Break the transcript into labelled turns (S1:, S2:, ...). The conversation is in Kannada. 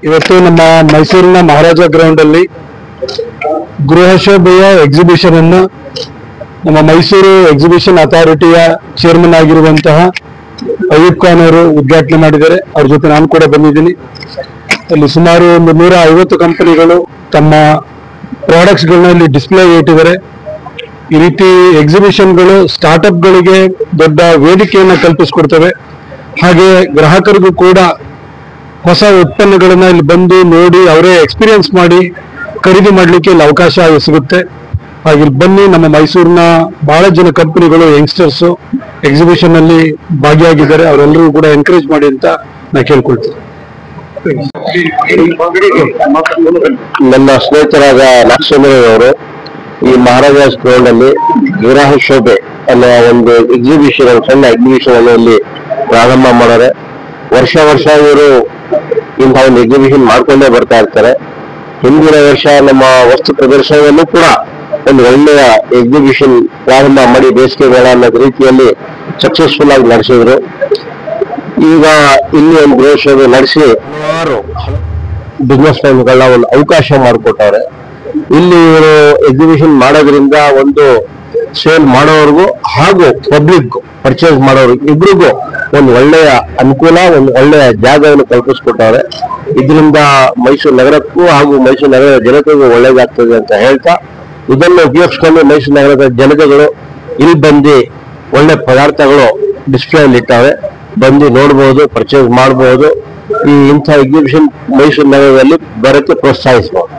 S1: ಇವತ್ತು ನಮ್ಮ ಮೈಸೂರಿನ ಮಹಾರಾಜ ಗ್ರೌಂಡ್ ಅಲ್ಲಿ ಗೃಹಶೋಭೆಯ ಎಕ್ಸಿಬಿಷನ್ ಅನ್ನು ನಮ್ಮ ಮೈಸೂರು ಎಕ್ಸಿಬಿಷನ್ ಅಥಾರಿಟಿಯ ಚೇರ್ಮನ್ ಆಗಿರುವಂತಹ ಅಯ್ಯೂಬ್ ಖಾನ್ ಅವರು ಉದ್ಘಾಟನೆ ಮಾಡಿದ್ದಾರೆ. ಅವ್ರ ಜೊತೆ ನಾನು ಕೂಡ ಬಂದಿದ್ದೀನಿ. ಅಲ್ಲಿ ಸುಮಾರು 150 ಕಂಪನಿಗಳು ತಮ್ಮ ಪ್ರಾಡಕ್ಟ್ಸ್ ಗಳನ್ನ ಇಲ್ಲಿ ಡಿಸ್ಪ್ಲೇ ಇಟ್ಟಿದ್ದಾರೆ. ಈ ರೀತಿ ಎಕ್ಸಿಬಿಷನ್ಗಳು ಸ್ಟಾರ್ಟ್ಅಪ್ ಗಳಿಗೆ ದೊಡ್ಡ ವೇದಿಕೆಯನ್ನು ಕಲ್ಪಿಸಿಕೊಡ್ತವೆ. ಹಾಗೆ ಗ್ರಾಹಕರಿಗೂ ಕೂಡ ಹೊಸ ಉತ್ಪನ್ನಗಳನ್ನ ಇಲ್ಲಿ ಬಂದು ನೋಡಿ ಅವರೇ ಎಕ್ಸ್ಪೀರಿಯನ್ಸ್ ಮಾಡಿ ಖರೀದಿ ಮಾಡಲಿಕ್ಕೆ ಇಲ್ಲಿ ಅವಕಾಶ ಸಿಗುತ್ತೆ. ಹಾಗೆ ಇಲ್ಲಿ ಬನ್ನಿ, ನಮ್ಮ ಮೈಸೂರಿನ ಬಹಳ ಜನ ಕಂಪನಿಗಳು ಯಂಗ್ಸ್ಟರ್ಸ್ ಎಕ್ಸಿಬಿಷನ್ ಅಲ್ಲಿ ಭಾಗಿಯಾಗಿದ್ದಾರೆ. ಅವರೆಲ್ಲರೂ ಕೂಡ ಎನ್ಕರೇಜ್ ಮಾಡಿ ಅಂತ ನಾ ಕೇಳ್ಕೊಳ್ತೀನಿ.
S2: ನನ್ನ ಸ್ನೇಹಿತರಾದ ಲಕ್ಷ್ಮೀ ಅವರು ಈ ಮಹಾರಾಜಾಸ್ ಗ್ರೌಂಡ್ ಅಲ್ಲಿ ಗೃಹ ಶೋಭೆ ಅನ್ನೋ ಒಂದು ಎಕ್ಸಿಬಿಷನ್, ಸಣ್ಣ ಎಕ್ಸಿಬಿಷನ್ ಅನ್ನು ಇಲ್ಲಿ ಪ್ರಾರಂಭ ಮಾಡೋರೆ. ವರ್ಷ ಇವರು ಇಂತಹ ಒಂದು ಎಕ್ಸಿಬಿಷನ್ ಮಾಡ್ಕೊಂಡೇ ಬರ್ತಾ ಇರ್ತಾರೆ. ಹಿಂದಿನ ವರ್ಷ ನಮ್ಮ ವಸ್ತು ಪ್ರದರ್ಶನದಲ್ಲೂ ಕೂಡ ಒಂದು ಒಳ್ಳೆಯ ಎಕ್ಸಿಬಿಷನ್ ಪ್ರಾರಂಭ ಮಾಡಿ ಬೇಸಿಗೆ ಮೇಳ ಅನ್ನೋ ರೀತಿಯಲ್ಲಿ ಸಕ್ಸಸ್ಫುಲ್ ಆಗಿ ನಡೆಸಿದ್ರು. ಈಗ ಇಲ್ಲಿ ಒಂದು ಗೃಹ ಶೋಭೆ ನಡೆಸಿ ಹಲವಾರು ಬಿಸ್ನೆಸ್ ಮ್ಯಾನ್ಗಳನ್ನ ಒಂದು ಅವಕಾಶ ಮಾಡಿಕೊಟ್ಟವ್ರೆ. ಇಲ್ಲಿ ಇವರು ಎಕ್ಸಿಬಿಷನ್ ಮಾಡೋದ್ರಿಂದ ಒಂದು ಸೇಲ್ ಮಾಡೋರ್ಗೂ ಹಾಗೂ ಪಬ್ಲಿಕ್ ಪರ್ಚೇಸ್ ಮಾಡೋರು ಇಬ್ರಿಗೂ ಒಂದು ಒಳ್ಳೆಯ ಅನುಕೂಲ, ಒಂದು ಒಳ್ಳೆಯ ಜಾಗವನ್ನು ಕಲ್ಪಿಸ್ಕೊಟ್ಟವ್ರೆ. ಇದರಿಂದ ಮೈಸೂರು ನಗರಕ್ಕೂ ಹಾಗೂ ಮೈಸೂರು ನಗರದ ಜನತೆಗೂ ಒಳ್ಳೇದಾಗ್ತದೆ ಅಂತ ಹೇಳ್ತಾ, ಇದನ್ನು ಉಪಯೋಗಿಸ್ಕೊಂಡು ಮೈಸೂರು ನಗರದ ಜನತೆಗಳು ಇಲ್ಲಿ ಬಂದು ಒಳ್ಳೆ ಪದಾರ್ಥಗಳು ಡಿಸ್ಪ್ಲೇ ಅಲ್ಲಿ ಇಟ್ಟವೆ, ಬಂದು ನೋಡ್ಬೋದು, ಪರ್ಚೇಸ್ ಮಾಡಬಹುದು. ಈ ಇಂಥ ಎಕ್ಸಿಬಿಷನ್ ಮೈಸೂರು ನಗರದಲ್ಲಿ ಬರೋಕ್ಕೆ ಪ್ರೋತ್ಸಾಹಿಸಬಹುದು.